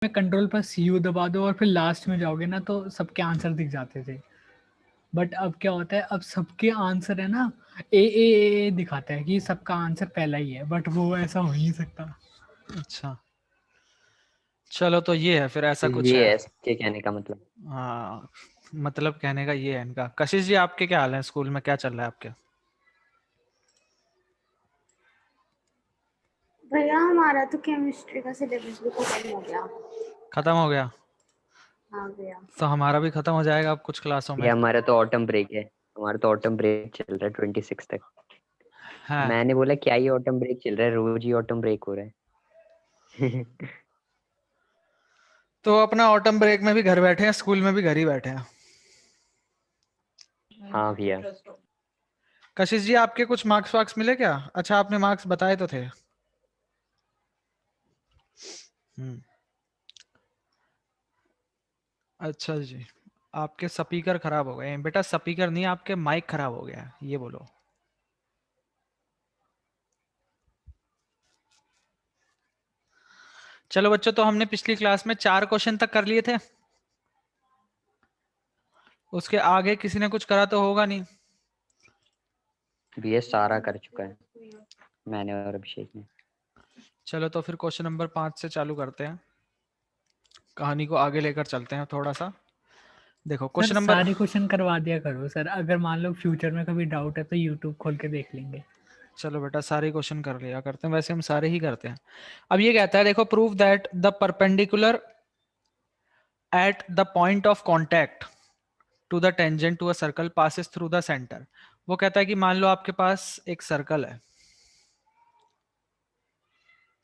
में कंट्रोल पर CU दबा दो और फिर लास्ट में जाओगे ना तो सबके आंसर दिख जाते थे। बट अब क्या होता है, अब सबके आंसर है ना ए दिखाता है कि सबका आंसर पहला ही है, बट वो ऐसा हो ही नहीं सकता। अच्छा चलो, तो ये है फिर, ऐसा तो कुछ ये है। है इसके कहने का मतलब। हाँ, मतलब कहने का ये है इनका। कशिश जी, आपके क्या हाल है? स्कूल में क्या चल रहा है आपके? भैया हमारा तो केमिस्ट्री का सिलेबस भी खत्म हो गया। खत्म हो गया? हाँ भैया। तो हमारा भी खत्म हो जाएगा अब कुछ क्लासों में। ये हमारा तो ऑटम ब्रेक है, हमारा तो ऑटम ब्रेक चल रहा है 26 तक। है। मैंने बोला क्या ही ऑटम ब्रेक चल रहा है, रोज ही ऑटम ब्रेक हो रहा है। तो अपना ऑटम ब्रेक में भी घर बैठे हैं, स्कूल में भी घर ही बैठे हैं। हाँ भैया। कशिश जी, आपके कुछ मार्क्स वार्क्स मिले क्या? अच्छा, आपने मार्क्स बताए तो थे। अच्छा जी, आपके स्पीकर खराब हो गए हैं बेटा। स्पीकर नहीं, आपके माइक खराब हो गया है, ये बोलो। चलो बच्चों, तो हमने पिछली क्लास में 4 क्वेश्चन तक कर लिए थे। उसके आगे किसी ने कुछ करा तो होगा नहीं। भैया सारा कर चुका है मैंने और अभिषेक ने। चलो तो फिर क्वेश्चन नंबर 5 से चालू करते हैं, कहानी को आगे लेकर चलते हैं थोड़ा सा। देखो सर क्वेश्चन नंबर। सारे क्वेश्चन करवा दिया करो सर, अगर मान लो फ्यूचर में कभी डाउट है तो यूट्यूब खोल के देख लेंगे। चलो बेटा, सारे क्वेश्चन कर लिया करते हैं, वैसे हम सारे ही करते हैं। अब ये कहता है, देखो, prove that the perpendicular at the point of contact to the tangent to a circle passes through the centre. वो कहता है कि मान लो आपके पास एक सर्कल है,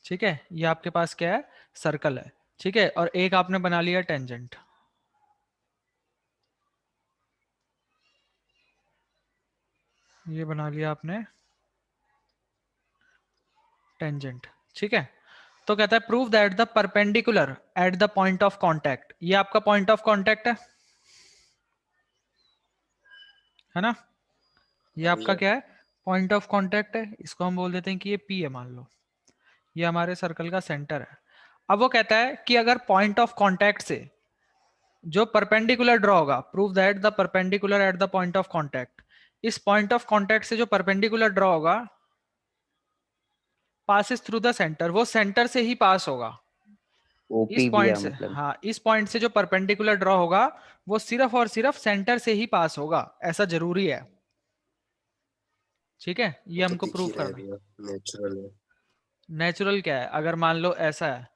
ठीक है, ये आपके पास क्या है? सर्कल है, ठीक है, और एक आपने बना लिया टेंजेंट। ये बना लिया आपने टेंजेंट, ठीक है। तो कहता है prove that the perpendicular at the point of contact, ये आपका पॉइंट ऑफ कांटेक्ट है ना? ये आपका क्या है? पॉइंट ऑफ कांटेक्ट है। इसको हम बोल देते हैं कि ये P है, मान लो ये हमारे सर्कल का सेंटर है। अब वो कहता है कि अगर पॉइंट ऑफ कांटेक्ट से जो परपेंडिकुलर ड्रॉ होगा, prove that the perpendicular at the point of contact, इस पॉइंट ऑफ कांटेक्ट से जो परपेंडिकुलर ड्रॉ होगा पासिस थ्रू द सेंटर, वो सेंटर से ही पास होगा। इस ओपी पॉइंट भैया से, मतलब। हाँ, इस पॉइंट से जो परपेंडिकुलर ड्रॉ होगा वो सिर्फ और सिर्फ सेंटर से ही पास होगा, ऐसा जरूरी है, ठीक है। ये वो तो हमको दिख प्रूव ही रहा है करना है। भैया, नेचुरल है। नेचुरल क्या है? अगर मान लो ऐसा है,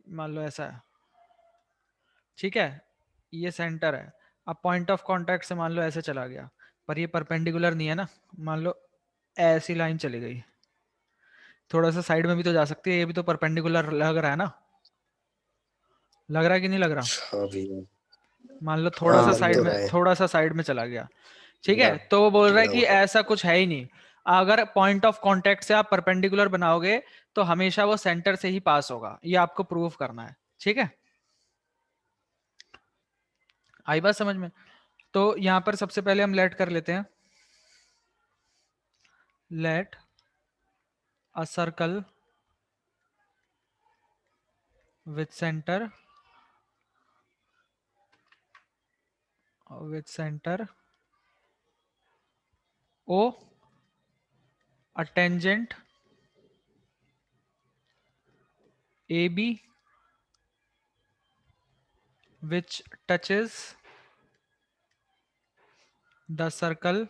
मान लो ऐसा है, ठीक है, ये सेंटर है। अब पॉइंट ऑफ कांटेक्ट से मान लो ऐसे चला गया, पर ये परपेंडिकुलर नहीं है ना। मान लो ऐसी लाइन चली गई, थोड़ा सा साइड में भी तो जा सकती है, ये भी तो परपेंडिकुलर लग रहा है ना, लग रहा है कि नहीं लग रहा? हाँ भैया। मान लो थोड़ा हाँ सा लग साइड तो में, रहा है। थोड़ा सा साइड में चला गया, ठीक है। लग तो वो बोल रहा है गया कि वो तो। ऐसा कुछ है ही नहीं। अगर पॉइंट ऑफ कांटेक्ट से आप परपेंडिकुलर बनाओगे तो हमेशा वो सेंटर से ही पास होगा, ये आपको प्रूव करना है, ठीक है। आई बात समझ में? तो यहां पर सबसे पहले हम लेट कर लेते हैं, let a circle with centre O, a tangent AB which touches the circle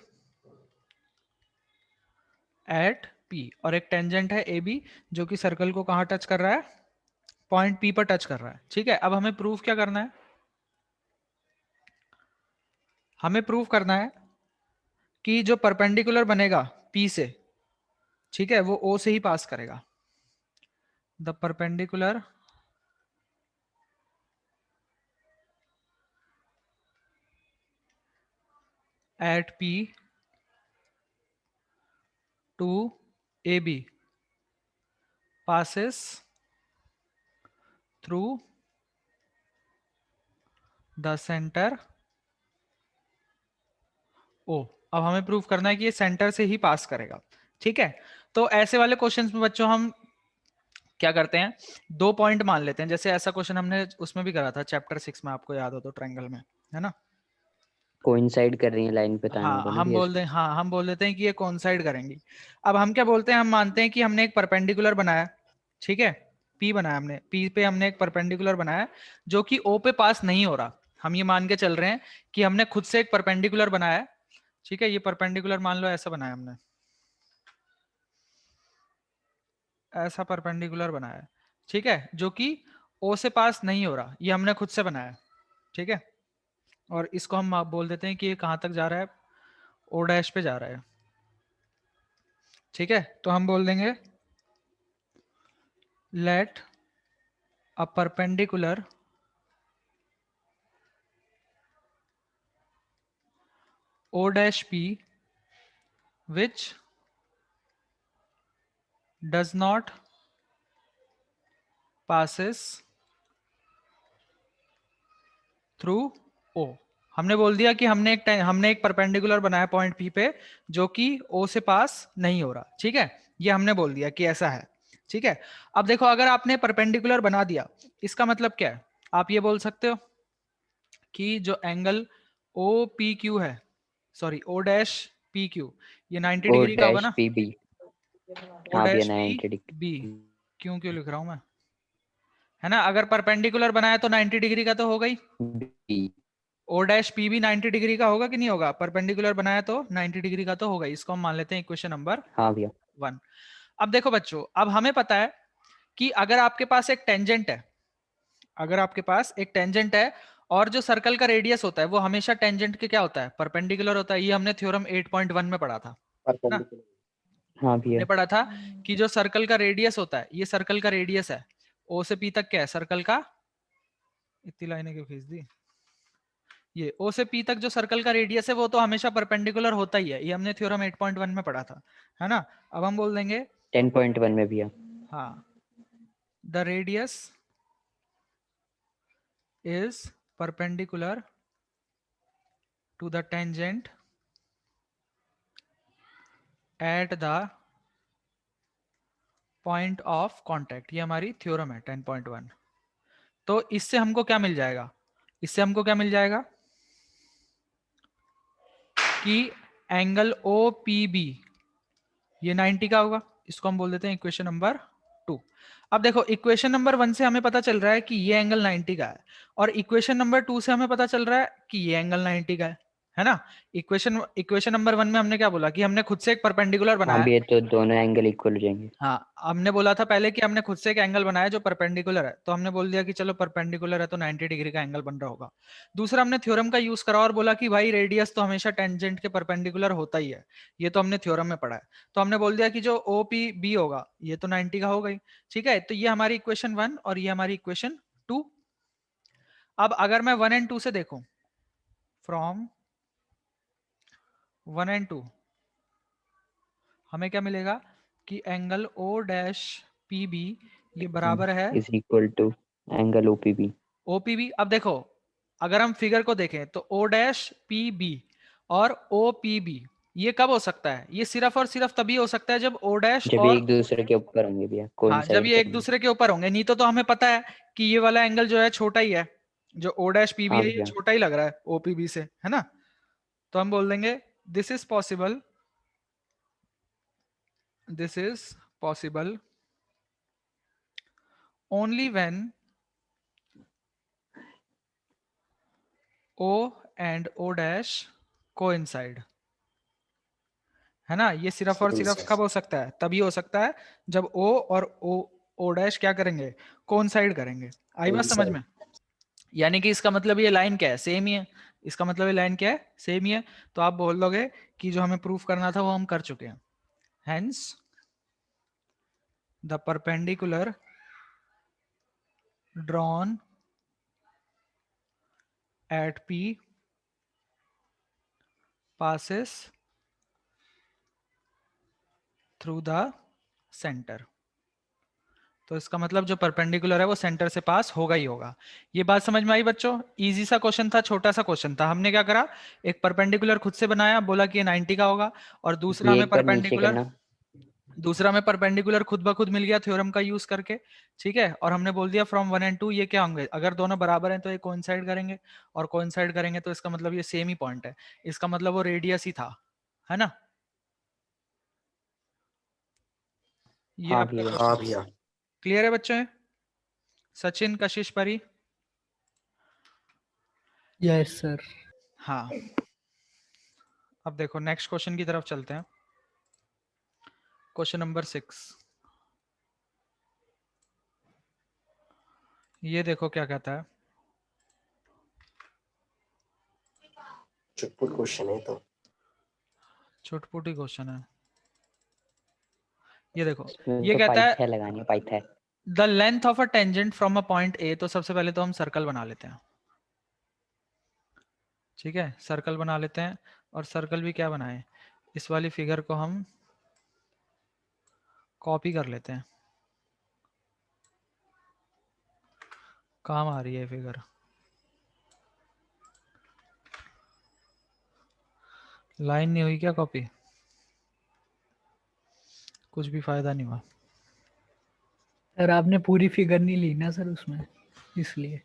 at P, और एक टेंजेंट है AB जो कि सर्कल को कहां टच कर रहा है? पॉइंट P पर टच कर रहा है, ठीक है। अब हमें प्रूफ क्या करना है? हमें प्रूफ करना है कि जो परपेंडिकुलर बनेगा P से, ठीक है, वो O से ही पास करेगा। The perpendicular at P to AB passes through the centre O। अब हमें प्रूफ करना है कि ये सेंटर से ही पास करेगा, ठीक है। तो ऐसे वाले क्वेश्चंस में बच्चों हम क्या करते हैं, 2 पॉइंट मान लेते हैं, जैसे ऐसा क्वेश्चन हमने उसमें भी करा था चैप्टर 6 में, आपको याद हो तो, ट्रायंगल में, है ना। कोइंसाइड कर रही है लाइन, बताना हाँ होगा ना हम भैया बोल इसको। दें, हाँ हम बोल देते हैं कि ये कोइंसाइड करेंगी। अब हम क्या बोलते हैं, हम मानते हैं कि हमने एक परपेंडिकुलर बनाया, ठीक है, P बनाया हमने, P पे हमने एक परपेंडिकुलर बनाया जो कि O पे पास नहीं हो रहा। हम ये मान के चल रहे हैं कि हमने खुद से एक परपेंडिकुलर बनाया है, ठीक है, ये परपेंडिकुलर मान लो ऐसा बनाया हमने, ऐसा परपेंडिकुलर बनाया है, ठीक है, जो कि O से पास नहीं हो रहा, ये हमने खुद से बनाया है, ठीक है। और इसको हम बोल देते हैं कि ये कहां तक जा रहा है, O डैश पे जा रहा है, ठीक है। तो हम बोल देंगे let a perpendicular O dash P which does not passes through O। हमने बोल दिया कि हमने एक परपेंडिकुलर बनाया पॉइंट P पे जो कि O से पास नहीं हो रहा, ठीक है, ये हमने बोल दिया कि ऐसा है, ठीक है। अब देखो, अगर आपने परपेंडिकुलर बना दिया, इसका मतलब क्या है, आप ये बोल सकते हो कि जो एंगल ओ पी क्यू है, sorry O dash P Q, ये 90 ओ डिग्री का होगा डैश ना, पी बी, ओ हाँ भैया डैश पी 90 बी, डिग्री। क्यों क्यों लिख रहा हूं मैं, है ना। अगर परपेंडिकुलर बनाया तो 90 डिग्री का तो होगा ही, बी, ओ डैश पी भी 90 डिग्री का होगा कि नहीं होगा, परपेंडिकुलर बनाया तो 90 डिग्री का तो होगा। इसको हम मान लेते हैं इक्वेशन नंबर हाँ भैया 1। अब देखो बच्चों, अब हमें पता है कि अगर आपके पास एक टेंजेंट है, अगर आपके पास एक टेंजेंट है और जो सर्कल का रेडियस होता है वो हमेशा टेंजेंट के क्या होता है, परपेंडिकुलर होता है। ये हमने थ्योरम 8.1 में पढ़ा था, है ना। हाँ भैया। हमने पढ़ा था कि जो सर्कल का रेडियस होता है, ये सर्कल का रेडियस है, ओ से पी तक क्या है सर्कल का, इतनी लाइनें क्यों खींच दी, ये ओ से पी तक जो सर्कल का रेडियस है वो तो हमेशा परपेंडिकुलर होता ही है, ये हमने थ्योरम 8.1 में पढ़ा था, है ना। अब हम बोल देंगे 10.1 में भैया। हाँ, the radius is perpendicular to the tangent at the point of contact, ये हमारी थ्योरम है 10.1। तो इससे हमको क्या मिल जाएगा, इससे हमको क्या मिल जाएगा कि एंगल ओ पी बी ये 90 का होगा। इसको हम बोल देते हैं इक्वेशन नंबर 2। अब देखो, इक्वेशन नंबर 1 से हमें पता चल रहा है कि ये एंगल 90 का है, और इक्वेशन नंबर 2 से हमें पता चल रहा है कि ये एंगल 90 का है ना। इक्वेशन नंबर 1 में हमने क्या बोला कि हमने खुद से एक परपेंडिकुलर हाँ बनाया, भैया, तो दोनों एंगल इक्वल हो जाएंगे। हाँ हमने बोला था पहले कि हमने खुद से एक एंगल बनाया जो परपेंडिकुलर है, तो हमने बोल दिया कि चलो परपेंडिकुलर है तो 90 डिग्री का एंगल बन रहा होगा। दूसरा, हमने थ्योरम का यूज करा और बोला कि भाई रेडियस तो हमेशा टेंजेंट के परपेंडिकुलर होता ही है, ये तो हमने थ्योरम में पढ़ा है। तो हमने बोल दिया कि जो ओ पी बी होगा ये तो 90 का होगा ही, ठीक है। तो ये हमारी इक्वेशन 1 और ये हमारी इक्वेशन 2। अब अगर मैं 1 एंड 2 से देखूं, फ्रॉम 1 एंड 2 हमें क्या मिलेगा कि angle O dash P B ये बराबर है is equal to angle OPB. OPB. अब देखो, अगर हम फिगर को देखें तो ओ डैश पी बी और ओ पी बी ये कब हो सकता है, ये सिर्फ और सिर्फ तभी हो सकता है जब ओ डैश जब और एक दूसरे के ऊपर होंगे भैया, हाँ जब कोइंसाइड ये एक करेंगे। दूसरे के ऊपर होंगे, नहीं तो हमें पता है कि ये वाला एंगल जो है छोटा ही है, जो ओ डैश पी बी हाँ है ये भैया। छोटा ही लग रहा है ओपीबी से, है ना। तो हम बोल देंगे this is possible, this is possible only when O and O dash coincide, है ना। ये सिर्फ और सिर्फ कब हो सकता है, तभी हो सकता है जब O और O डैश क्या करेंगे, कोइंसाइड करेंगे। आई बात समझ में। यानी कि इसका मतलब ये लाइन क्या है, सेम ही है। इसका मतलब ये लाइन क्या है, सेम ही है। तो आप बोल दोगे कि जो हमें प्रूफ करना था वो हम कर चुके हैं। Hence the perpendicular drawn at P passes through the centre. तो इसका मतलब जो परपेंडिकुलर है वो सेंटर से पास होगा ही होगा। ये बात समझ में आई बच्चों। इजी सा क्वेश्चन था, छोटा सा क्वेश्चन था। हमने क्या करा, एक परपेंडिकुलर खुद से बनाया, बोला कि ये 90 का होगा, और दूसरा ये हमें एक बार नीचे परपेंडिकुलर करना, दूसरा में परपेंडिकुलर खुद ब खुद मिल गया थ्योरम का यूज करके, ठीक है। और हमने बोल दिया फ्रॉम 1 एंड 2 ये क्या होंगे, अगर दोनों बराबर हैं तो ये कोइंसाइड करेंगे, और कोइंसाइड करेंगे तो इसका मतलब ये सेम ही पॉइंट है, इसका मतलब वो रेडियस ही था, है ना। ये हाँ आपका भैया। हाँ भैया। क्लियर है बच्चों? सचिन, कशिश, परी? Yes sir. हाँ, अब देखो नेक्स्ट क्वेश्चन की तरफ चलते हैं। क्वेश्चन नंबर 6, ये देखो क्या कहता है। चुटपुट क्वेश्चन है तो। छुटपुटी क्वेश्चन है ये देखो। इसमें ये तो कहता है पाइथन लगानी है, Python. The length of a tangent from a point A. तो सबसे पहले तो हम सर्कल बना लेते हैं, ठीक है, सर्कल बना लेते हैं। और सर्कल भी क्या बनाए, इस वाली फिगर को हम कॉपी कर लेते हैं, काम आ रही है फिगर। लाइन नहीं हुई क्या कॉपी, कुछ भी फायदा नहीं हुआ। सर आपने पूरी फिगर नहीं ली ना सर उसमें, इसलिए।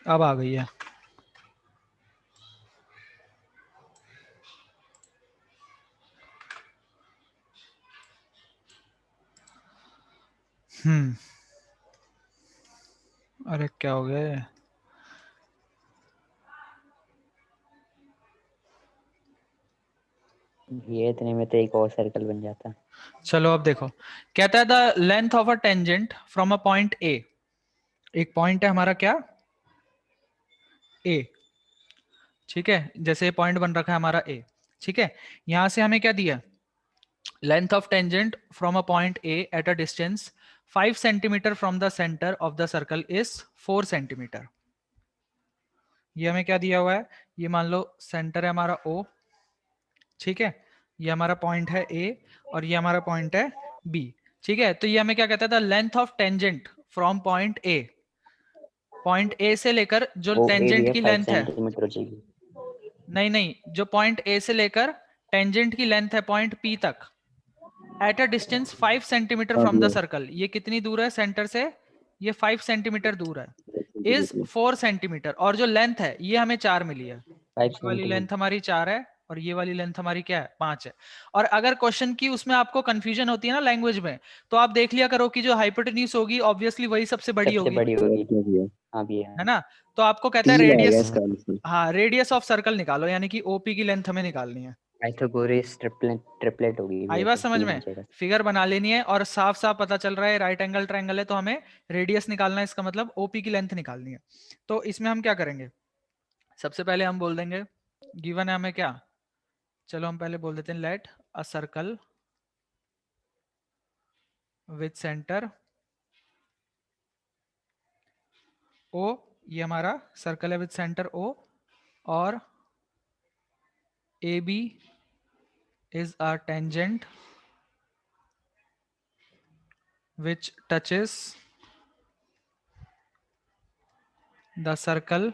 अब आ गई है। अरे क्या हो गया ये? ये इतने में तो एक और सर्कल बन जाता। चलो अब देखो, कहता है the length of a tangent from a point A. एक पॉइंट है हमारा क्या, ए, ठीक है, जैसे पॉइंट बन रखा है हमारा ए, ठीक है। यहां से हमें क्या दिया, length of tangent from a point A at a distance 5 centimetre from the centre of the circle is 4 centimetre. ये हमें क्या दिया हुआ है, ये मान लो सेंटर है हमारा ओ, ठीक है, ये हमारा पॉइंट है ए और ये हमारा पॉइंट है बी, ठीक है। तो ये हमें क्या कहता था, length of tangent from point A, point A से लेकर जो वो टेंजेंट एरिया की 5 लेंथ है, सेंटीमीटर हो जाएगी। नहीं नहीं, जो पॉइंट ए से लेकर टेंजेंट की लेंथ है पॉइंट पी तक, एट अ डिस्टेंस 5 सेंटीमीटर हाँ फ्रॉम द भैया। सर्कल, ये कितनी दूर है सेंटर से, ये 5 सेंटीमीटर दूर है, इज 4 सेंटीमीटर। और जो लेंथ है ये हमें 4 मिली है, 5 ये वाली लेंथ सेंटीमीटर। हमारी 4 है और ये वाली लेंथ हमारी क्या है, 5 है। और अगर क्वेश्चन की उसमें आपको कंफ्यूजन होती है ना लैंग्वेज में, तो आप देख लिया करो कि जो हाइपोटेन्यूज होगी ऑब्वियसली वही सबसे बड़ी सबसे होगी, बड़ी होगी क्यों भैया। हाँ भैया। है ना। तो आपको कहता है 3 आएगा रेडियस, इसका आंसर। हाँ रेडियस ऑफ सर्कल निकालो, यानी कि ओपी की लेंथ हमें निकालनी है। पाइथागोरस ट्रिपलेट होगी आई भैया, बात तो समझ 3 आ में, जाएगा। फिगर बना लेनी है और साफ साफ पता चल रहा है राइट एंगल ट्रायंगल है, तो हमें रेडियस निकालना है, इसका मतलब ओपी की लेंथ निकालनी है। तो इसमें हम क्या करेंगे, सबसे पहले हम बोल देंगे, गिवन है हमें क्या, चलो हम पहले बोल देते हैं let a circle with centre O, ये हमारा सर्कल है विथ सेंटर ओ, और A B is a tangent which touches the circle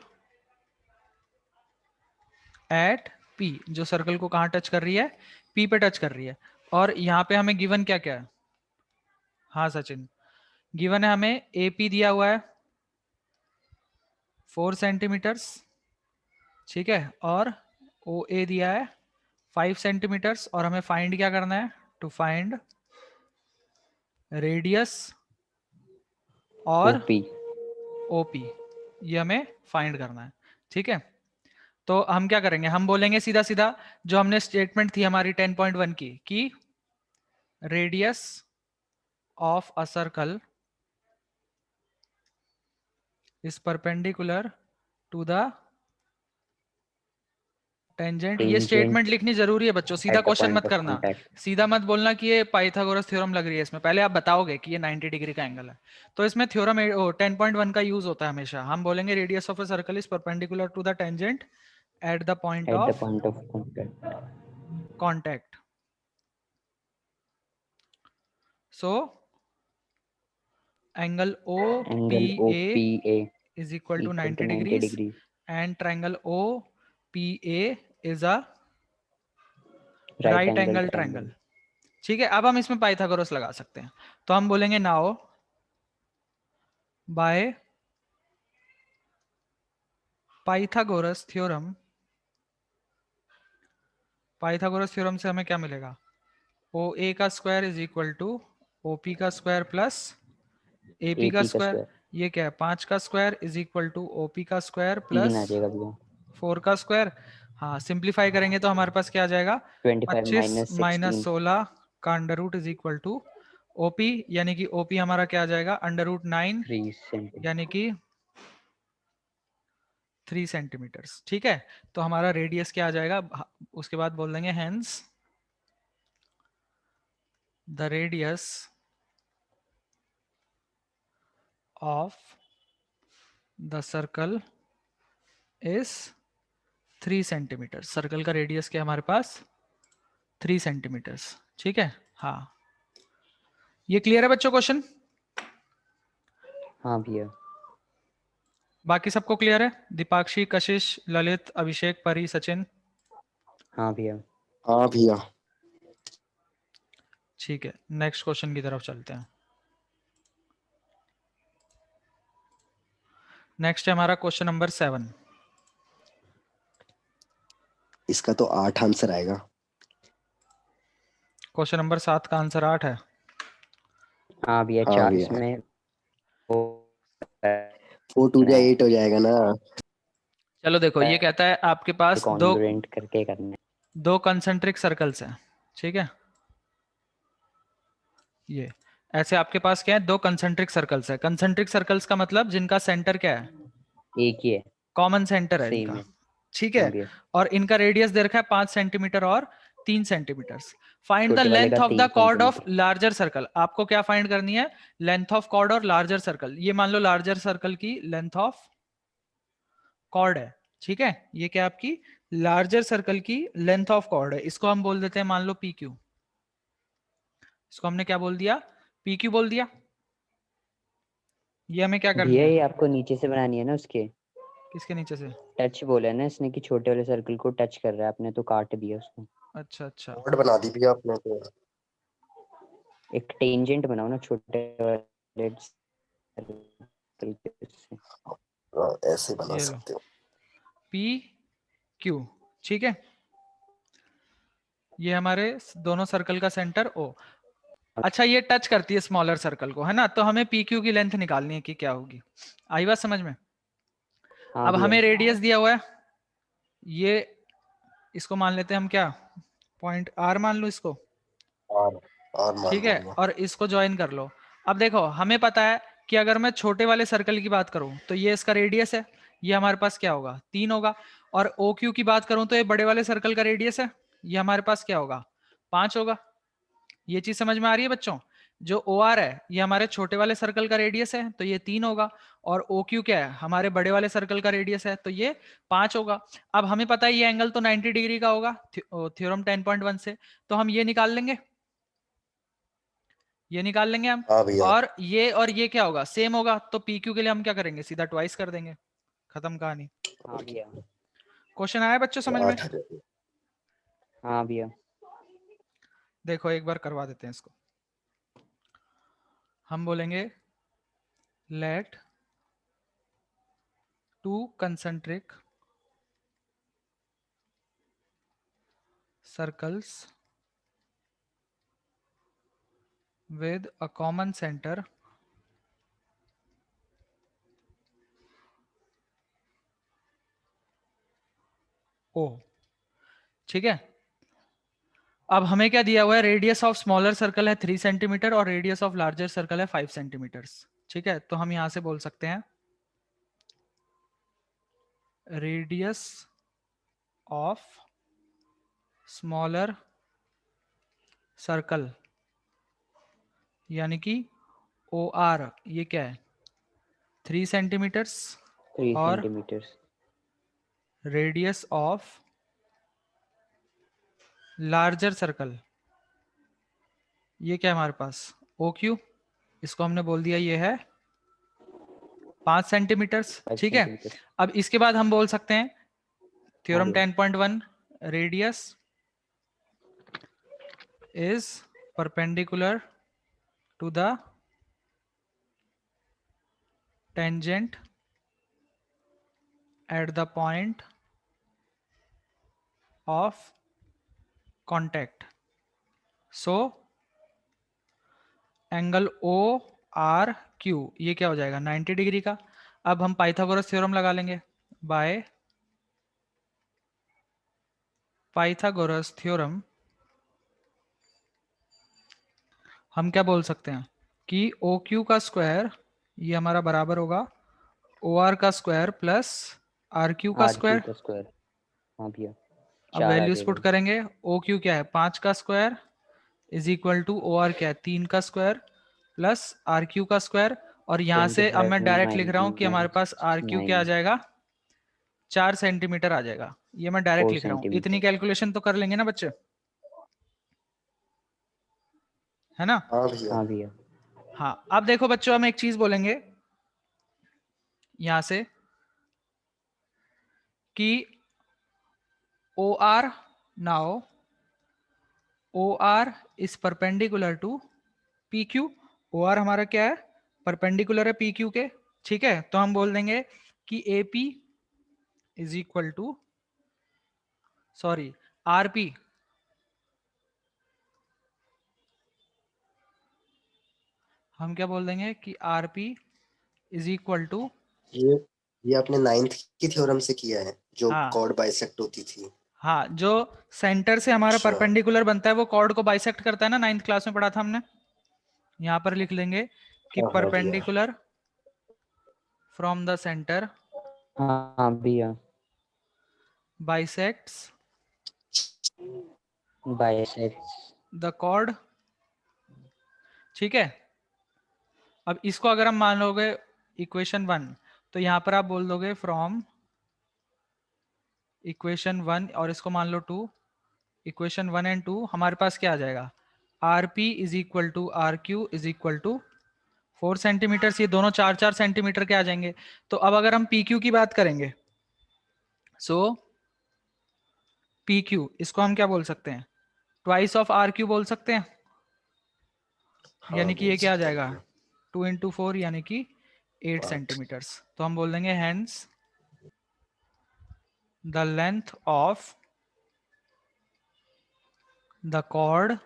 at P, जो सर्कल को कहां टच कर रही है, P पे टच कर रही है। और यहाँ पे हमें गिवन क्या क्या है, हाँ सचिन, गिवन है हमें AP दिया हुआ है 4 सेंटीमीटर्स, ठीक है, और OA दिया है 5 सेंटीमीटर्स, और हमें फाइंड क्या करना है, टू फाइंड रेडियस और ओपी। OP, ये हमें फाइंड करना है, ठीक है। तो हम क्या करेंगे, हम बोलेंगे सीधा सीधा जो हमने स्टेटमेंट थी हमारी 10.1 की, कि radius of a circle is perpendicular to the tangent. ये स्टेटमेंट टेंजेंट लिखनी जरूरी है बच्चों, सीधा एट द क्वेश्चन पॉइंट मत ऑफ करना, कांटेक्ट। सीधा मत बोलना कि ये पाइथागोरस थ्योरम लग रही है इसमें, पहले आप बताओगे कि ये 90 डिग्री का एंगल है। तो इसमें थ्योरम 10.1 का यूज होता है हमेशा, हम बोलेंगे radius of a circle is perpendicular to the tangent at the point at the of point of contact. Contact. So angle angle OPA OPA is equal to equal 90 to 90 degrees degrees. and triangle OPA is a Right right angle angle triangle. Triangle. ठीक है, अब हम इसमें Pythagoras लगा सकते हैं। तो हम बोलेंगे now by Pythagoras theorem, Pythagoras theorem से हमें क्या मिलेगा, ओ ए का square is equal to O P का स्क्वायर प्लस ए पी का AP का स्क्वायर। square. ये क्या है, 5 का square is equal to O P का स्क्वायर 3 प्लस आ जाएगा भैया. 4 का स्क्वायर। हाँ, सिंप्लीफाई करेंगे तो हमारे पास क्या आ जाएगा, 25 25 minus माइनस 16. 16 का under root is equal to OP, यानी कि ओपी हमारा क्या आ जाएगा, अंडर रूट 9 3 centimeters. यानी कि 3 सेंटीमीटर्स। ठीक है, तो हमारा रेडियस क्या आ जाएगा, उसके बाद बोल देंगे hence the radius of the circle is 3 centimetre. Circle का रेडियस क्या है हमारे पास, 3 सेंटीमीटर्स। ठीक है, हाँ ये क्लियर है बच्चों क्वेश्चन? हाँ भैया. बाकी सबको क्लियर है, दीपाक्षी, कशिश, ललित, अभिषेक, परी, सचिन? हाँ भैया. हाँ भैया। ठीक है, नेक्स्ट क्वेश्चन की तरफ चलते हैं। नेक्स्ट है हमारा क्वेश्चन नंबर 7। इसका तो 8 आंसर आएगा। क्वेश्चन नंबर 7 का आंसर 8 है। हाँ भैया. हाँ 4 भैया। इसमें 4 2 जा 8 हो जाएगा ना। चलो देखो, ये कहता है आपके पास दो कॉन्ग्रुएंट करके करना है. दो कंसेंट्रिक सर्कल्स हैं। ठीक है, ये ऐसे आपके पास क्या है, दो कंसेंट्रिक सर्कल्स है। कंसेंट्रिक सर्कल्स का मतलब जिनका सेंटर क्या है, एक ही है. कॉमन सेंटर है सेम इनका। है. ठीक हाँ है, भैया. और इनका रेडियस दे रखा है 5 सेंटीमीटर और 3 सेंटीमीटर। फाइंड द छोटे वाले लेंथ का of 3 the chord of centimetre. Larger circle. आपको क्या फाइंड करनी है, लेंथ ऑफ कॉर्ड और लार्जर सर्कल। ये मान लो लार्जर सर्कल की लेंथ ऑफ कॉर्ड है। ठीक है, ये क्या आपकी लार्जर सर्कल की लेंथ ऑफ कॉर्ड है। इसको हम बोल देते हैं मान लो पी क्यू। इसको हमने क्या बोल दिया, पी क्यू बोल दिया। ये हमें क्या करनी भैया है, ये आपको नीचे से बनानी है ना उसके. किसके नीचे से? टच बोला है ना इसने कि छोटे वाले सर्कल को टच कर रहा है, आपने तो काट दिया उसको. अच्छा अच्छा, वर्ड बना दी भैया आपने तो। एक टेंजेंट बनाओ ना छोटे वाले सर्कल के उससे. ऐसे बना ये लो सकते हो। P Q. ठीक है, ये हमारे दोनों सर्कल का सेंटर ओ। अच्छा, ये टच करती है स्मॉलर सर्कल को, है ना, तो हमें पी क्यू की लेंथ निकालनी है कि क्या होगी। आई बात समझ में? हाँ अब भैया. हमें रेडियस दिया हुआ है, ये इसको मान लेते हैं हम क्या, पॉइंट आर मान लो इसको। और मान ठीक दो है, भैया। और इसको ज्वाइन कर लो। अब देखो, हमें पता है कि अगर मैं छोटे वाले सर्कल की बात करूं तो ये इसका रेडियस है, ये हमारे पास क्या होगा, 3 होगा। और ओ क्यू की बात करूं तो ये बड़े वाले सर्कल का रेडियस है, ये हमारे पास क्या होगा, 5 होगा। ये चीज समझ में आ रही है बच्चों? जो ओ आर है ये हमारे छोटे वाले सर्कल का रेडियस है, तो ये 3 होगा। और ओ क्यू क्या है, हमारे बड़े वाले सर्कल का रेडियस है, तो ये 5 होगा। अब हमें पता है ये एंगल तो 90 डिग्री का होगा थ्योरम 10.1 से, तो हम ये निकाल लेंगे, ये निकाल लेंगे हम। हाँ भैया। और ये क्या होगा, सेम होगा। तो पी क्यू के लिए हम क्या करेंगे, सीधा ट्वाइस कर देंगे, खत्म कहानी। हाँ भैया. क्वेश्चन आया बच्चों समझ में? 8 आ जाएगा। हाँ भैया. देखो एक बार करवा देते हैं इसको। हम बोलेंगे let two concentric circles with a common center O। ठीक है, अब हमें क्या दिया हुआ है, रेडियस ऑफ स्मॉलर सर्कल है 3 सेंटीमीटर और रेडियस ऑफ लार्जर सर्कल है 5 सेंटीमीटर। ठीक है, तो हम यहां से बोल सकते हैं रेडियस ऑफ स्मॉलर सर्कल यानी कि ओ आर, ये क्या है 3 सेंटीमीटर्स 3 और centimetre. Radius of larger circle ये क्या है हमारे पास, ओ क्यू। इसको हमने बोल दिया ये है 5 सेंटीमीटर, 5 ठीक है। सेंटीमीटर। अब इसके बाद हम बोल सकते हैं थ्योरम भैया। 10.1, radius is perpendicular to the tangent at the point of contact, so angle O R Q ये क्या हो जाएगा 90 डिग्री का। अब हम पाइथागोरस थ्योरम लगा लेंगे। बाय पाइथागोरस थ्योरम हम क्या बोल सकते हैं कि ओ क्यू का स्क्वायर ये हमारा बराबर होगा ओ आर का स्क्वायर प्लस आर क्यू का आर क्यू स्क्वायर। का स्क्वायर। हाँ भैया। अब 4 आ वैल्यूज पुट जाएगा। करेंगे, ओ क्यू क्या है 5 का square is equal to O R क्या है 3 का स्क्वायर प्लस आर क्यू का स्क्वायर। और यहां से अब मैं 27 डायरेक्ट लिख रहा हूं कि हमारे पास आर क्यू क्या आ -9 जाएगा 4 सेंटीमीटर आ जाएगा। ये मैं डायरेक्ट 4 लिख रहा हूं, इतनी सेंटीमीटर। कैलकुलेशन तो कर लेंगे ना बच्चे, है ना। हाँ भैया। हाँ भैया। हाँ अब देखो बच्चों हम एक चीज बोलेंगे यहां से कि O R now O R is perpendicular to P Q. O R हमारा क्या है परपेंडिकुलर है पी क्यू के, ठीक है। तो हम बोल देंगे कि A P is equal to sorry R P हम क्या बोल देंगे कि R P is equal to ये आपने 9th की थ्योरम से किया है जो हाँ कॉर्ड बाइसेक्ट होती थी। हाँ जो सेंटर से हमारा अच्छा। परपेंडिकुलर बनता है वो कॉर्ड को बाइसेक्ट करता है ना, 9th क्लास में पढ़ा था हमने। यहां पर लिख लेंगे कि हाँ हाँ भैया। परपेंडिकुलर फ्रॉम द सेंटर हाँ भैया। Bisects bisects. द कॉर्ड, ठीक है। अब इसको अगर हम मान लोगे इक्वेशन 1 तो यहां पर आप बोल दोगे फ्रॉम इक्वेशन 1 और इसको मान लो 2, इक्वेशन 1 एंड 2 हमारे पास क्या आ जाएगा R P is equal to R Q is equal to 4 centimetre. ये दोनों 4-4 सेंटीमीटर के आ जाएंगे। तो अब अगर हम पी क्यू की बात करेंगे सो पी क्यू इसको हम क्या बोल सकते हैं ट्वाइस ऑफ आर क्यू बोल सकते हैं, हाँ यानी कि बोल ये क्या आ सकते हैं जाएगा भैया। 2 इंटू 4 यानी कि 8 8। सेंटीमीटर्स। तो हम बोल देंगे hence the length of the chord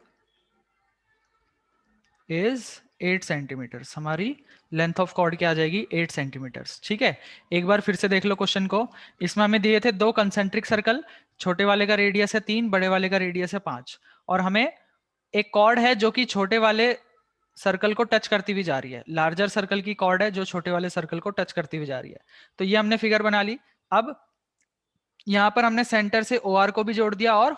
is 8 centimetres. हमारी लेंथ ऑफ कॉर्ड क्या आ जाएगी 8 सेंटीमीटर्स, ठीक है। एक बार फिर से देख लो क्वेश्चन को। इसमें हमें दिए थे 2 कंसेंट्रिक सर्कल, छोटे वाले का रेडियस है 3, बड़े वाले का रेडियस है 5 और हमें एक कॉर्ड है जो कि छोटे वाले सर्कल को टच करती हुई जा रही है। लार्जर सर्कल की कॉर्ड है जो छोटे वाले सर्कल को टच करती हुई जा रही है। तो ये हमने फिगर बना ली। अब यहां पर हमने सेंटर से ओ आर को भी जोड़ दिया और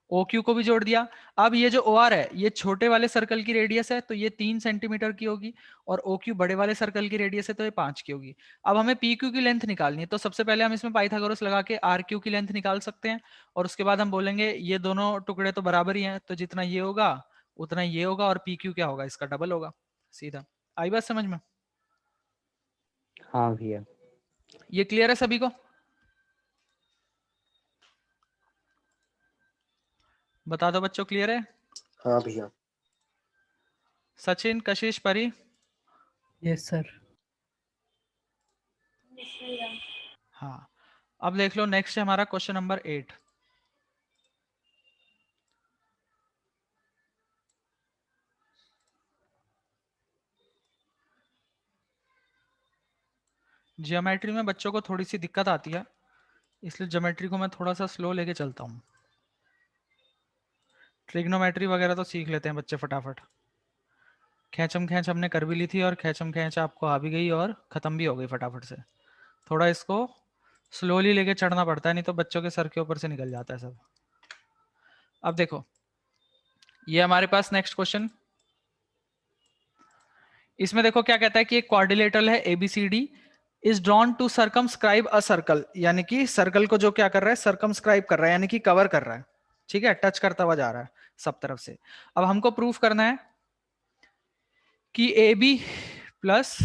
ओ क्यू को भी जोड़ दिया। अब ये जो ओ आर है ये छोटे वाले सर्कल की रेडियस है तो ये 3 सेंटीमीटर की होगी और ओ क्यू बड़े वाले सर्कल की रेडियस है तो ये 5 की होगी। अब हमें पी क्यू की लेंथ निकालनी है तो सबसे पहले हम इसमें पाइथागोरस लगा के आर क्यू की लेंथ निकाल सकते हैं और उसके बाद हम बोलेंगे ये दोनों टुकड़े तो बराबर ही हैं तो जितना ये होगा उतना ये होगा और पी क्यू क्या होगा इसका डबल होगा। सीधा आई बात समझ में? हाँ भैया। ये क्लियर है सभी को? बता दो बच्चों क्लियर है? हाँ भैया। सचिन कशिश परी यस सर। हाँ अब देख लो नेक्स्ट है हमारा क्वेश्चन नंबर 8। ज्योमेट्री में बच्चों को थोड़ी सी दिक्कत आती है इसलिए ज्योमेट्री को मैं थोड़ा सा स्लो लेके चलता हूँ। ट्रिग्नोमेट्री वगैरह तो सीख लेते हैं बच्चे फटाफट। खैचम खैच हमने कर भी ली थी और खैचम खैच आपको आ भी गई और खत्म भी हो गई फटाफट से। थोड़ा इसको स्लोली लेके चढ़ना पड़ता है नहीं तो बच्चों के सर के ऊपर से निकल जाता है सब। अब देखो ये हमारे पास नेक्स्ट क्वेश्चन, इसमें देखो क्या कहता है कि एक क्वाड्रिलेटरल है ABCD is drawn to circumscribe a circle, यानी कि सर्कल को जो क्या कर रहा है सर्कमस्क्राइब कर रहा है यानी कि कवर कर रहा है, ठीक है, टच करता हुआ जा रहा है सब तरफ से। अब हमको प्रूफ करना है कि AB प्लस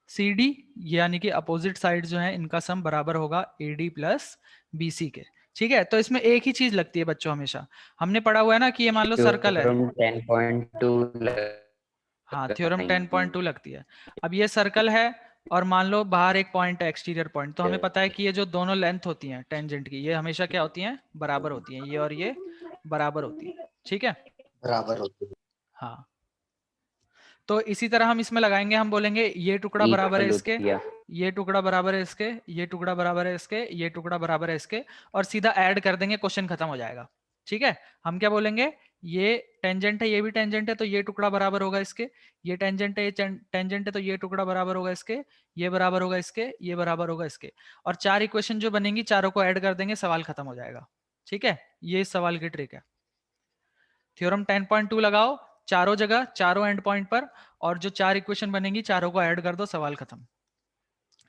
CD यानी कि अपोजिट साइड जो है इनका सम बराबर होगा AD प्लस BC के। ठीक है, तो इसमें एक ही चीज लगती है बच्चों हमेशा, हमने पढ़ा हुआ है ना कि ये मान लो सर्कल है। थ्योरम 10.2 हाँ, थ्योरम 10.2 लगती है। अब ये सर्कल है और मान लो बाहर एक पॉइंट है, एक्सटीरियर पॉइंट, तो हमें पता है कि ये जो दोनों लेंथ होती हैं टेंजेंट की, ये हमेशा क्या होती हैं, बराबर होती हैं, ये और ये बराबर होती है। ठीक है, बराबर होती है। हाँ। तो इसी तरह हम इसमें लगाएंगे, हम बोलेंगे ये टुकड़ा बराबर है इक्वल इसके, होती है। ये टुकड़ा बराबर है इसके, ये टुकड़ा बराबर है इसके, ये टुकड़ा बराबर है इसके, और सीधा ऐड कर देंगे, क्वेश्चन खत्म हो जाएगा। ठीक है, हम क्या बोलेंगे, ये टेंजेंट है, ये भी टेंजेंट है, तो ये टुकड़ा बराबर होगा इसके, ये टेंजेंट है, ये टेंजेंट है, तो ये टुकड़ा बराबर होगा इसके, ये बराबर होगा इसके, ये बराबर होगा इसके, और 4 इक्वेशन जो बनेंगी चारों को ऐड कर देंगे, सवाल खत्म हो जाएगा। ठीक है, ये इस सवाल की ट्रिक है। थ्योरम 10.2 लगाओ चारों जगह, चारों एंड पॉइंट पर, और जो 4 इक्वेशन बनेंगी चारों को ऐड कर दो, सवाल खत्म।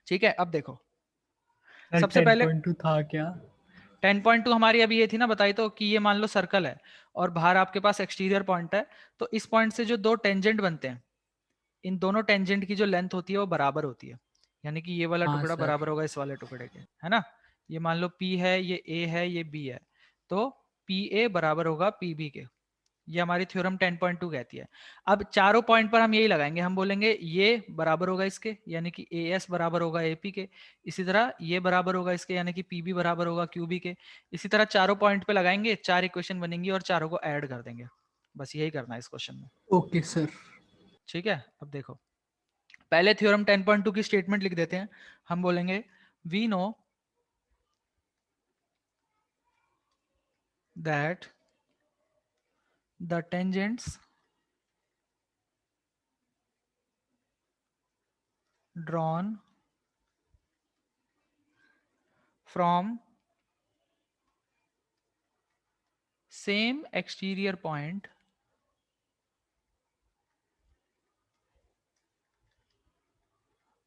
ठीक है, अब देखो सबसे पहले 10.2 था क्या? 10.2 हमारी अभी ये थी ना, बताई तो, कि ये मान लो सर्कल है और बाहर आपके पास एक्सटीरियर पॉइंट है, तो इस पॉइंट से जो दो टेंजेंट बनते हैं, इन दोनों टेंजेंट की जो लेंथ होती है वो बराबर होती है, यानी कि ये वाला हाँ टुकड़ा सर। बराबर होगा इस वाले टुकड़े के, है ना। ये मान लो P है, ये A है, ये B है, तो PA बराबर होगा PB के। ये हमारी थ्योरम 10.2 कहती है। अब चारों पॉइंट पर हम यही लगाएंगे, हम बोलेंगे ये बराबर होगा इसके, यानी कि AS बराबर होगा AP के, इसी तरह ये बराबर होगा इसके, यानी कि PB बराबर होगा QB के। इसी तरह चारों पॉइंट पे लगाएंगे, 4 इक्वेशन बनेंगी और चारों को ऐड कर देंगे। बस यही करना है इस क्वेश्चन में। Okay sir. ठीक है, अब देखो पहले थ्योरम 10.2 की स्टेटमेंट लिख देते हैं। हम बोलेंगे we know that the tangents drawn from same exterior point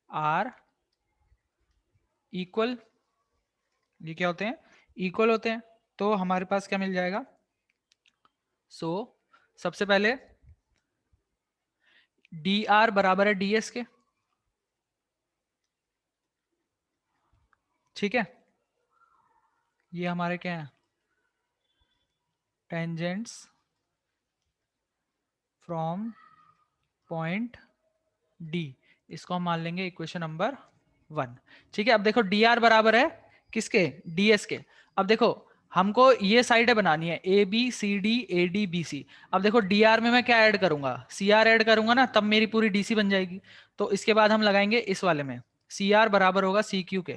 are equal। ये क्या होते हैं, इक्वल होते हैं। तो हमारे पास क्या मिल जाएगा, सबसे पहले dr बराबर है ds के। ठीक है, ये हमारे क्या है, टेंजेंट्स फ्रॉम पॉइंट D, इसको हम मान लेंगे इक्वेशन नंबर 1। ठीक है, अब देखो dr बराबर है किसके, ds के। अब देखो हमको ये साइडें बनानी है ABCD ADBC। अब देखो dr में मैं क्या ऐड करूंगा, CR ऐड करूंगा ना, तब मेरी पूरी DC बन जाएगी। तो इसके बाद हम लगाएंगे इस वाले में, CR बराबर होगा CQ के,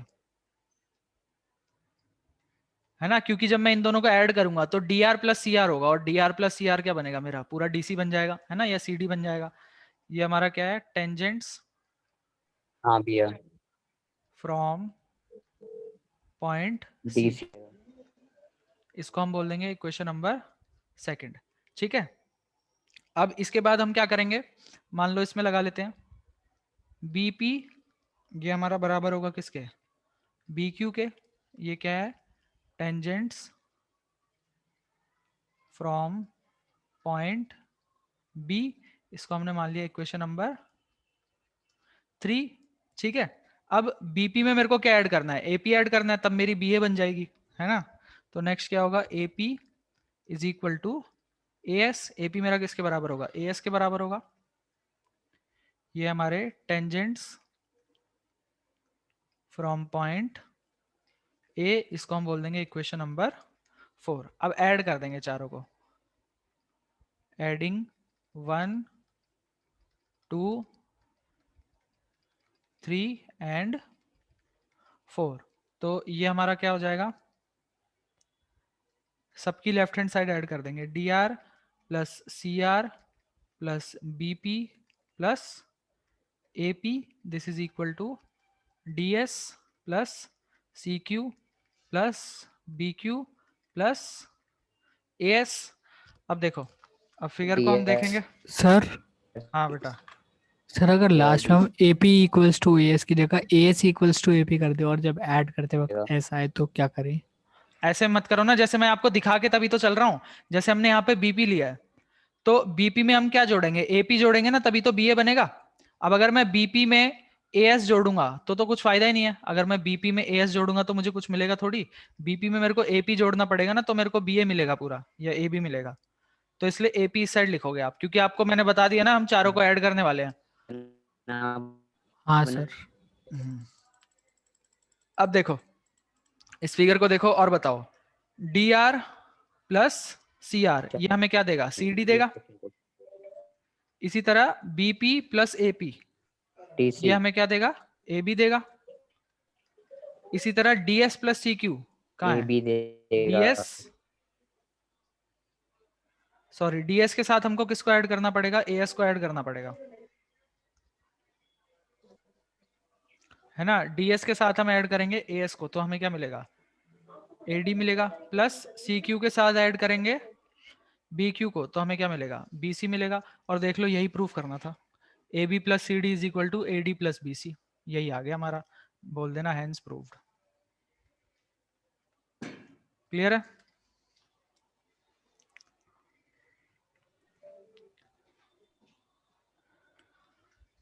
है ना, क्योंकि जब मैं इन दोनों को ऐड करूंगा तो dr प्लस CR होगा, और dr प्लस CR क्या बनेगा, मेरा पूरा DC बन जाएगा, है ना, या CD बन जाएगा। ये हमारा क्या है, टेंजेंट्स हाँ भैया, फ्रॉम पॉइंट C, DC। इसको हम बोल देंगे इक्वेशन नंबर 2। ठीक है, अब इसके बाद हम क्या करेंगे, मान लो इसमें लगा लेते हैं BP, ये हमारा बराबर होगा किसके, BQ के। ये क्या है, टेंजेंट्स फ्रॉम पॉइंट B, इसको हमने मान लिया इक्वेशन नंबर 3। ठीक है, अब BP में मेरे को क्या ऐड करना है, AP ऐड करना है, तब मेरी BA बन जाएगी, है ना। तो नेक्स्ट क्या होगा, AP is equal to AS। AP मेरा किसके बराबर होगा, AS के बराबर होगा। ये हमारे टेंजेंट्स फ्रॉम पॉइंट A, इसको हम बोल देंगे इक्वेशन नंबर 4। अब ऐड कर देंगे चारों को, एडिंग 1 2 3 एंड 4। तो ये हमारा क्या हो जाएगा, सबकी लेफ्ट हैंड साइड ऐड कर देंगे, dr plus CR plus BP plus AP, this is equal to DS plus CQ plus BQ plus AS। अब देखो, अब फिगर को हम देखेंगे। सर हाँ बेटा, सर अगर लास्ट में हम AP इक्वल्स टू AS की जगह AS इक्वल्स टू AP कर दे और जब ऐड करते वक्त ऐसा है तो क्या करें? ऐसे मत करो ना, जैसे मैं आपको दिखा के तभी तो चल रहा हूं। जैसे हमने यहाँ पे BP लिया है, तो BP में हम क्या जोड़ेंगे, AP जोड़ेंगे ना, तभी तो BA बनेगा। अब अगर मैं BP में AS जोड़ूंगा तो कुछ फायदा ही नहीं है। अगर मैं BP में AS जोड़ूंगा तो मुझे कुछ मिलेगा थोड़ी। BP में मेरे को AP जोड़ना पड़ेगा ना, तो मेरे को BA मिलेगा पूरा या AB मिलेगा। तो इसलिए AP इस साइड लिखोगे आप, क्योंकि आपको मैंने बता दिया ना हम चारों को ऐड करने वाले हैं। हाँ सर। अब देखो इस फिगर को देखो और बताओ, DR प्लस CR ये हमें क्या देगा? CD देगा। इसी तरह BP प्लस AP ये हमें क्या देगा? AB देगा। इसी तरह DS प्लस CQ कहाँ है? AB देगा। DS सॉरी DS के साथ हमको किसको ऐड करना पड़ेगा? AS को ऐड करना पड़ेगा, है ना। DS के साथ हम ऐड करेंगे AS को तो हमें क्या मिलेगा? AD मिलेगा। प्लस CQ के साथ ऐड करेंगे BQ को तो हमें क्या मिलेगा? BC मिलेगा। और देख लो यही प्रूफ करना था, AB plus CD is equal to AD plus BC। यही आ गया हमारा, बोल देना हैंस प्रूव्ड। क्लियर है?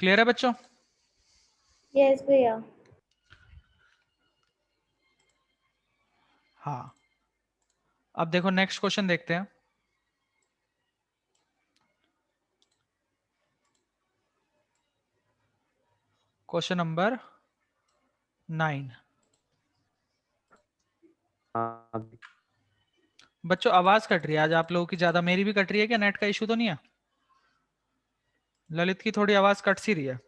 क्लियर है बच्चों? यस भैया। हाँ अब देखो नेक्स्ट क्वेश्चन देखते हैं। Question number 9। बच्चों आवाज कट रही है आज आप लोगों की ज्यादा, मेरी भी कट रही है क्या? नेट का इशू तो नहीं है? ललित की थोड़ी आवाज कट सी रही है।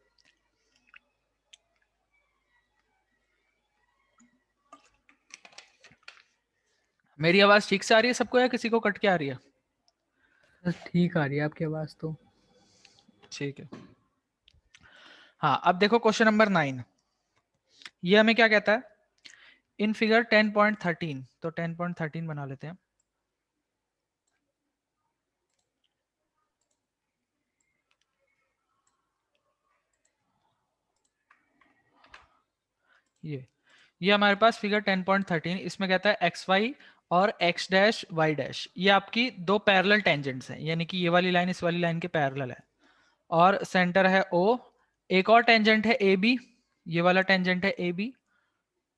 मेरी आवाज ठीक से आ रही है सबको या किसी को कट के आ रही है? ठीक आ रही है आपकी आवाज तो। ठीक है। हाँ अब देखो क्वेश्चन नंबर 9, ये हमें क्या कहता है? इन फिगर 10.13, तो 10.13 बना लेते हैं। ये हमारे पास फिगर 10.13, इसमें कहता है एक्स वाई और एक्स डैश वाई डैश ये आपकी दो पैरेलल टेंजेंट्स हैं, यानी कि ये वाली लाइन इस वाली लाइन के पैरेलल है, और सेंटर है O। एक और टेंजेंट है AB, ये वाला टेंजेंट है AB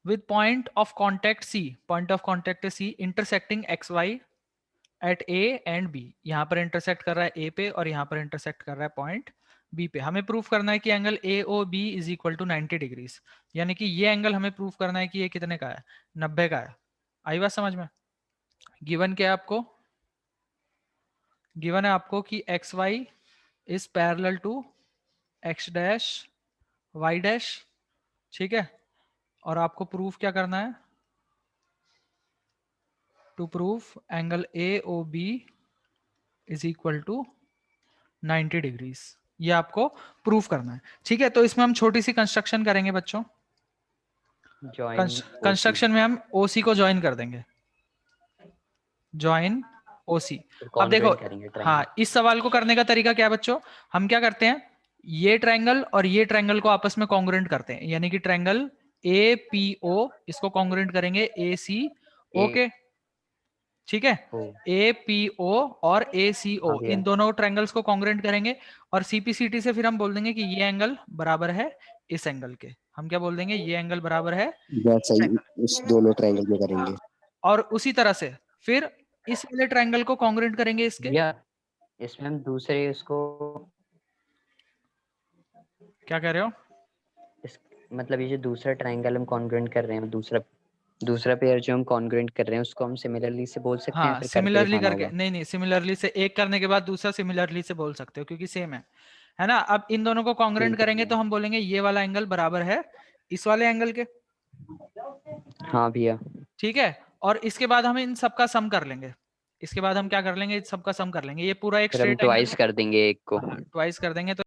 with point of contact C, point of contact है C intersecting X Y at A and B। यहाँ पर इंटरसेक्ट कर रहा है A पे और यहाँ पर इंटरसेक्ट कर रहा है पॉइंट B पे। हमें प्रूफ करना है कि angle AOB is equal to 90 degrees, यानी कि ये एंगल हमें प्रूफ करना है कि ये कितने का है? 90 का है। आई बात समझ में? गिवन क्या है आपको? गिवन है आपको कि X Y is parallel to X dash Y dash, ठीक है। और आपको प्रूफ क्या करना है? To proof angle AOB is equal to 90 degrees, ये आपको प्रूफ करना है, ठीक है। तो इसमें हम छोटी सी कंस्ट्रक्शन करेंगे बच्चों। कंस्ट्रक्शन में हम OC को ज्वाइन कर देंगे, ज्वाइन OC। अब देखो हाँ इस सवाल को करने का तरीका क्या है बच्चों? हम क्या करते हैं, ये ट्रायंगल और ये ट्रायंगल को आपस में कॉन्ग्रुएंट करते हैं, यानी कि ट्रायंगल APO इसको कॉन्ग्रुएंट करेंगे ACO के, ठीक है। APO और ACO इन दोनों ट्रायंगल्स को कॉन्ग्रुएंट करेंगे, और CPCT से फिर हम बोल देंगे कि ये एंगल बराबर है इस एंगल के। हम क्या बोल देंगे? ये एंगल बराबर है इस दोनों ट्रायंगल में करेंगे। और उसी तरह से फिर इस वाले ट्रायंगल को कॉन्ग्रुएंट करेंगे इसके। इसमें हम दूसरे उसको क्या कह रहे हो? मतलब ये जो दूसरा ट्रायंगल हम कॉन्ग्रुएंट कर रहे हैं, दूसरा पेयर जो हम कॉन्ग्रुएंट कर रहे हैं उसको हम सिमिलरली से बोल सकते हैं। हाँ फिर सिमिलरली करके नहीं, सिमिलरली से एक करने के बाद दूसरा सिमिलरली से बोल सकते हो क्योंकि सेम है ना। अब इन दोनों को कॉन्ग्रुएंट करेंगे तो हम बोलेंगे ये वाला एंगल बराबर है इस वाले एंगल के। हाँ भैया ठीक है। और इसके बाद हम इन सबका सम कर लेंगे, इसके बाद हम क्या कर लेंगे? सबका सम कर लेंगे। ये पूरा एक स्ट्रेट एंगल ट्वाइस कर देंगे एक को, ट्वाइस कर देंगे तो